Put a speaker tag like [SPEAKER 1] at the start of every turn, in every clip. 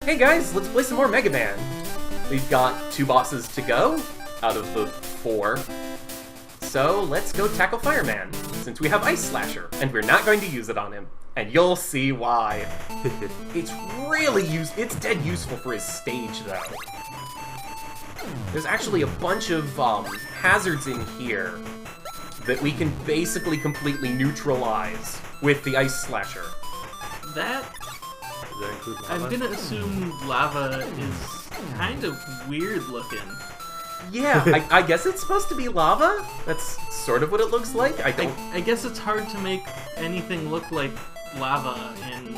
[SPEAKER 1] Hey guys, let's play some more Mega Man. We've got 2 bosses to go out of the 4. So let's go tackle Fireman, since we have Ice Slasher, and we're not going to use it on him. And you'll see why. It's dead useful for his stage, though. There's actually a bunch of hazards in here that we can basically completely neutralize with the Ice Slasher.
[SPEAKER 2] That
[SPEAKER 3] include lava?
[SPEAKER 2] I'm gonna assume lava is kind of weird looking.
[SPEAKER 1] Yeah, I guess it's supposed to be lava. That's sort of what it looks like.
[SPEAKER 2] I guess it's hard to make anything look like lava in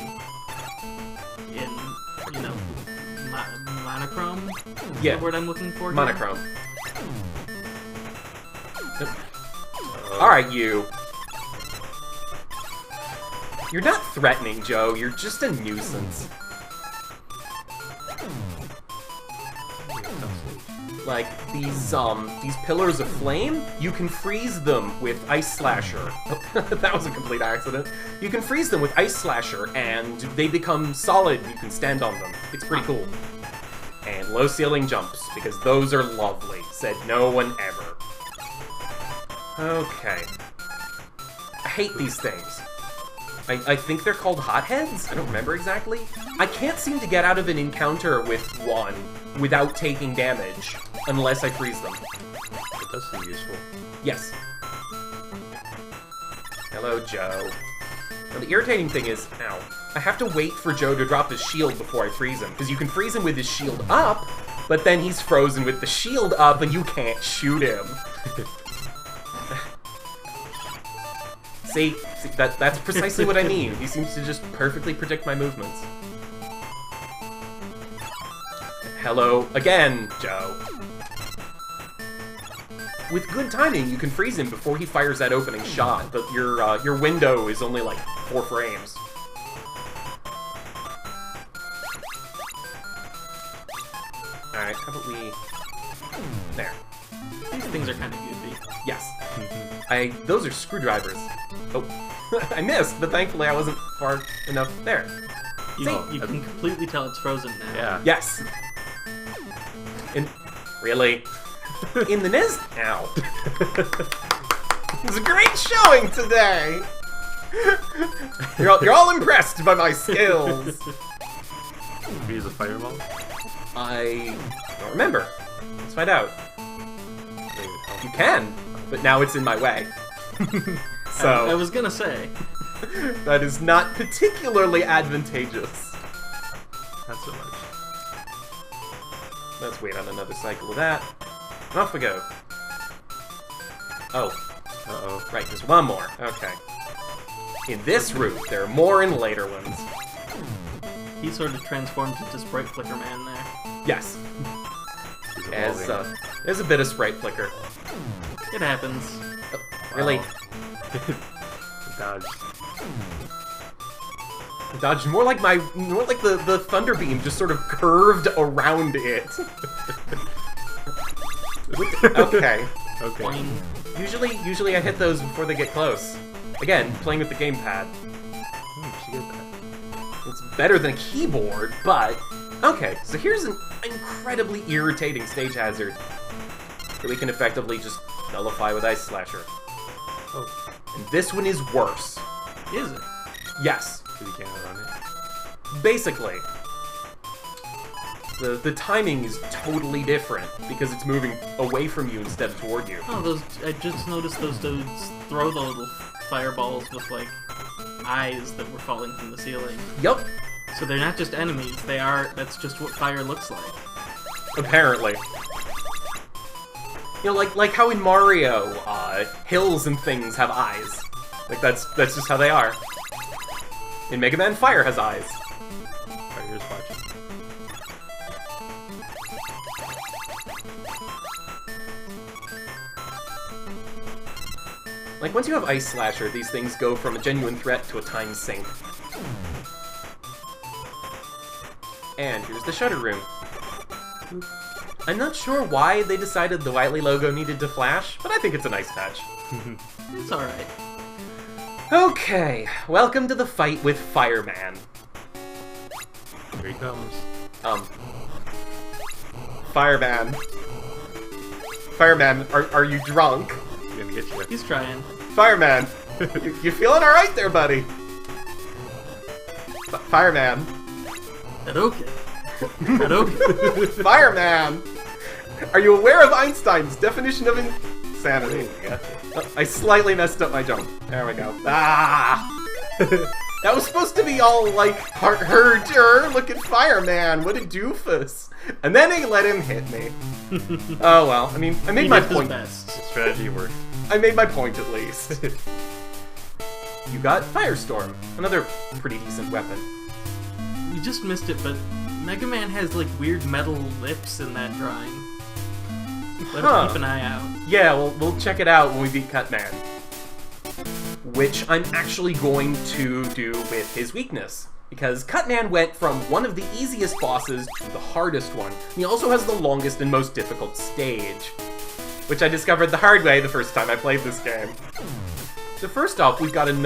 [SPEAKER 2] you know, monochrome.
[SPEAKER 1] Yeah,
[SPEAKER 2] Is the word I'm looking for.
[SPEAKER 1] monochrome. Alright, you. You're not threatening, Joe. You're just a nuisance. Like, these pillars of flame, you can freeze them with Ice Slasher. That was a complete accident. You can freeze them with Ice Slasher, and they become solid. You can stand on them. It's pretty cool. And low ceiling jumps, because those are lovely. Said no one ever. Okay. I hate these things. I think they're called hotheads? I don't remember exactly. I can't seem to get out of an encounter with one without taking damage, unless I freeze them.
[SPEAKER 3] It does seem useful.
[SPEAKER 1] Yes. Hello, Joe. Now, the irritating thing is, ow, I have to wait for Joe to drop his shield before I freeze him, because you can freeze him with his shield up, but then he's frozen with the shield up and you can't shoot him. See, that's precisely what I mean. He seems to just perfectly predict my movements. Hello again, Joe. With good timing, you can freeze him before he fires that opening shot, but your window is only like 4 frames. Alright, how about we... There.
[SPEAKER 2] These things are kind of goofy.
[SPEAKER 1] Yes. Those are screwdrivers. Oh, I missed, but thankfully I wasn't far enough there.
[SPEAKER 2] You can completely tell it's frozen now.
[SPEAKER 3] Yeah.
[SPEAKER 1] Yes. Really? In the NES? Ow. It was a great showing today! You're all impressed by my skills.
[SPEAKER 3] Can we use a fireball?
[SPEAKER 1] I don't remember. Let's find out. You can, but now it's in my way. So
[SPEAKER 2] I was gonna say.
[SPEAKER 1] That is not particularly advantageous.
[SPEAKER 3] Not so much.
[SPEAKER 1] Let's wait on another cycle of that. And off we go. Oh.
[SPEAKER 3] Uh-oh.
[SPEAKER 1] Right, there's one more. Okay. In this route, there are more in later ones.
[SPEAKER 2] He sort of transformed into Sprite Flicker Man there.
[SPEAKER 1] Yes.
[SPEAKER 3] He's
[SPEAKER 1] As,
[SPEAKER 3] evolving.
[SPEAKER 1] there's a bit of sprite flicker.
[SPEAKER 2] It happens.
[SPEAKER 1] Oh, really?
[SPEAKER 3] Dodge.
[SPEAKER 1] Dodged more like the thunder beam just sort of curved around it. Okay.
[SPEAKER 3] Okay.
[SPEAKER 2] Boing.
[SPEAKER 1] Usually I hit those before they get close. Again, playing with the gamepad.
[SPEAKER 3] She did that.
[SPEAKER 1] It's better than a keyboard, but... Okay, so here's an incredibly irritating stage hazard that we can effectively just nullify with Ice Slasher.
[SPEAKER 3] Oh,
[SPEAKER 1] And this one is worse.
[SPEAKER 2] Is it?
[SPEAKER 1] Yes,
[SPEAKER 3] so you can't run it?
[SPEAKER 1] basically. The timing is totally different because it's moving away from you instead of toward you.
[SPEAKER 2] Oh, I just noticed those dudes throw the little fireballs with, like, eyes that were falling from the ceiling.
[SPEAKER 1] Yup,
[SPEAKER 2] So they're not just enemies, that's just what fire looks like.
[SPEAKER 1] apparently. You know, like how in Mario, hills and things have eyes. Like, that's just how they are. In Mega Man, fire has eyes.
[SPEAKER 3] Alright, here's watching.
[SPEAKER 1] Like, once you have Ice Slasher, these things go from a genuine threat to a time sink. And here's the Shutter Room. I'm not sure why they decided the Wily logo needed to flash, but I think it's a nice touch.
[SPEAKER 2] It's alright.
[SPEAKER 1] Okay, welcome to the fight with Fireman.
[SPEAKER 3] Here he comes.
[SPEAKER 1] Fireman. Fireman, are you drunk?
[SPEAKER 3] I'm gonna get you.
[SPEAKER 2] He's trying.
[SPEAKER 1] Fireman, you feeling alright there, buddy? Fireman.
[SPEAKER 2] Hadouken. Hadouken.
[SPEAKER 1] Fireman! Are you aware of Einstein's definition of insanity?
[SPEAKER 3] Gotcha.
[SPEAKER 1] I slightly messed up my jump. There we go. Ah! That was supposed to be all like, herder, look at Fireman, what a doofus. And then they let him hit me. Oh well, I mean, I made
[SPEAKER 2] He
[SPEAKER 1] my
[SPEAKER 2] did his
[SPEAKER 1] point.
[SPEAKER 2] best.
[SPEAKER 3] The strategy worked.
[SPEAKER 1] I made my point at least. You got Firestorm, another pretty decent weapon.
[SPEAKER 2] We just missed it, but Mega Man has like weird metal lips in that drawing. Let us keep an eye out.
[SPEAKER 1] Yeah, we'll check it out when we beat Cutman. Which I'm actually going to do with his weakness. Because Cutman went from one of the easiest bosses to the hardest one. And he also has the longest and most difficult stage. Which I discovered the hard way the first time I played this game. So first off, we've got an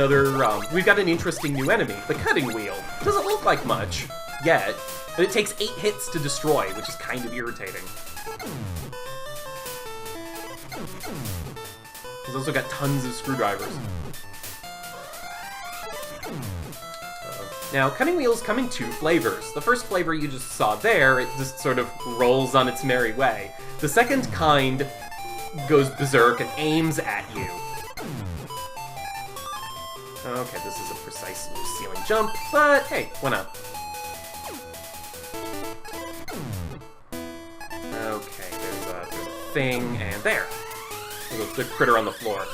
[SPEAKER 1] interesting new enemy, the Cutting Wheel. Doesn't look like much, yet, but it takes 8 hits to destroy, which is kind of irritating. He's also got tons of screwdrivers. Now, Cutting Wheels come in 2 flavors. The first flavor you just saw there, it just sort of rolls on its merry way. The second kind goes berserk and aims at you. Okay, this is a precise low ceiling jump, but hey, why not? Okay, there's a thing, and there! There's the critter on the floor.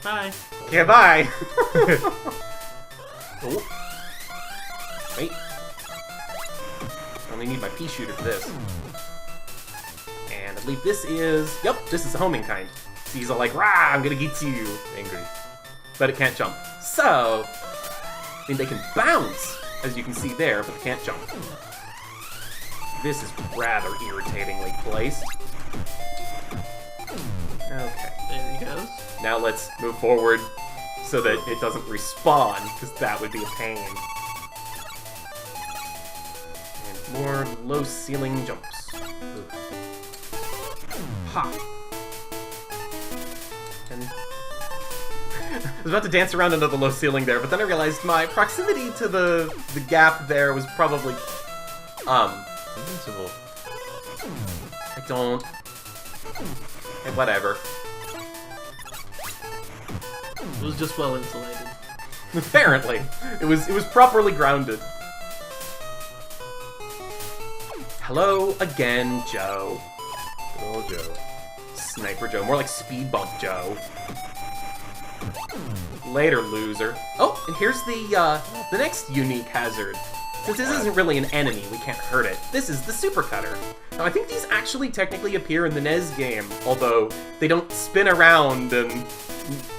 [SPEAKER 2] Bye.
[SPEAKER 1] Okay, bye! Oh. Wait. I only need my pea shooter for this. And I believe this is... Yep, this is the homing kind. So he's all like, rah, I'm gonna get you! Angry. But it can't jump. So... I mean, they can bounce, as you can see there, but they can't jump. This is rather irritatingly placed. Okay.
[SPEAKER 2] There he goes.
[SPEAKER 1] Now let's move forward so that it doesn't respawn, because that would be a pain. And more low ceiling jumps. Ooh. Ha! And I was about to dance around under the low ceiling there, but then I realized my proximity to the gap there was probably
[SPEAKER 3] Invincible.
[SPEAKER 1] I don't. Hey, whatever.
[SPEAKER 2] It was just well insulated.
[SPEAKER 1] Apparently, it was properly grounded. Hello again, Joe.
[SPEAKER 3] Good old Joe.
[SPEAKER 1] Sniper Joe, more like Speed Bump Joe. Later, loser. Oh, and here's the next unique hazard. Since this isn't really an enemy, we can't hurt it. This is the Super Cutter. Now, I think these actually technically appear in the NES game, although they don't spin around and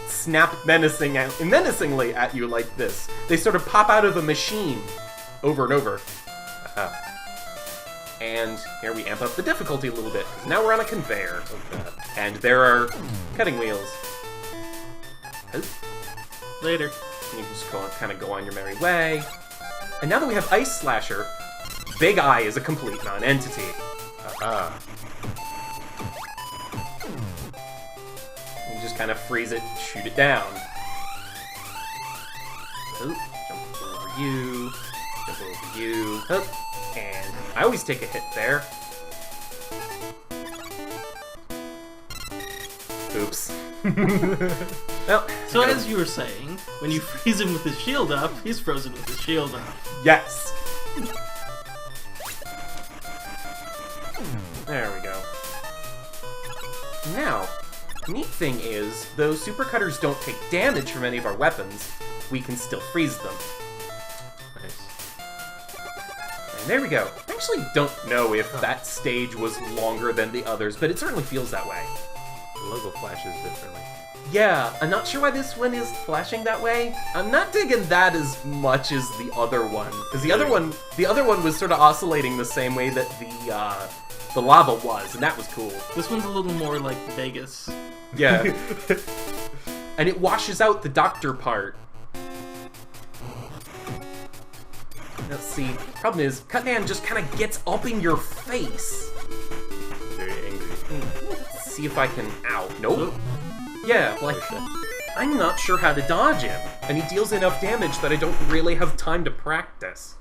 [SPEAKER 1] snap menacingly at you like this. They sort of pop out of a machine over and over. And here we amp up the difficulty a little bit, because now we're on a conveyor.
[SPEAKER 3] Oh god.
[SPEAKER 1] And there are cutting wheels. Oh.
[SPEAKER 2] Later.
[SPEAKER 1] You can just kind of go on your merry way. And now that we have Ice Slasher, Big Eye is a complete non-entity. You just kind of freeze it, shoot it down. Oh, jump over you, jump over you, oh, and I always take a hit there. Oops. Well,
[SPEAKER 2] So as you were saying, when you freeze him with his shield up, he's frozen with his shield up.
[SPEAKER 1] yes. There we go. Now, neat thing is, though super cutters don't take damage from any of our weapons, we can still freeze them.
[SPEAKER 3] Nice.
[SPEAKER 1] And there we go. I actually don't know if that stage was longer than the others, but it certainly feels that way.
[SPEAKER 3] The logo flashes differently.
[SPEAKER 1] Yeah, I'm not sure why this one is flashing that way. I'm not digging that as much as the other one, because the other one was sort of oscillating the same way that the lava was, and that was cool.
[SPEAKER 2] This one's a little more like Vegas.
[SPEAKER 1] Yeah. And it washes out the doctor part. Let's see. Problem is, Cutman just kind of gets up in your face.
[SPEAKER 3] Very angry.
[SPEAKER 1] Let's see if I can... Ow. Nope.
[SPEAKER 2] Oop.
[SPEAKER 1] Yeah, like... I'm not sure how to dodge him, and he deals enough damage that I don't really have time to practice.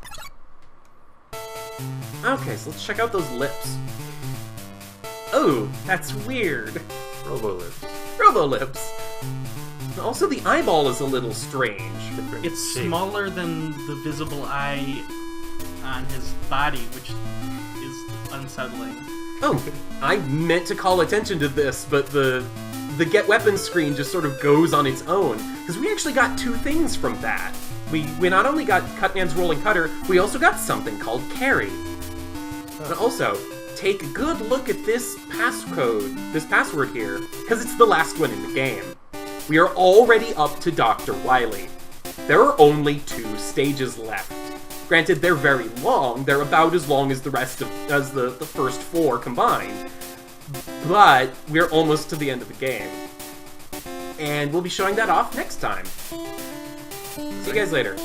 [SPEAKER 1] Okay, so let's check out those lips. Oh, that's weird.
[SPEAKER 3] Robo-lips.
[SPEAKER 1] Robo-lips. Also, the eyeball is a little strange.
[SPEAKER 3] Different
[SPEAKER 2] It's
[SPEAKER 3] shape.
[SPEAKER 2] smaller than the visible eye on his body, which is unsettling.
[SPEAKER 1] Oh, I meant to call attention to this, but the get weapons screen just sort of goes on its own, because we actually got two things from that. We not only got Cutman's Rolling Cutter, we also got something called Carry. And also, take a good look at this passcode, this password here, because it's the last one in the game. We are already up to Dr. Wily. There are only 2 stages left. Granted, they're very long, they're about as long as the rest of, as the first 4 combined. But we're almost to the end of the game. And we'll be showing that off next time. See you guys later.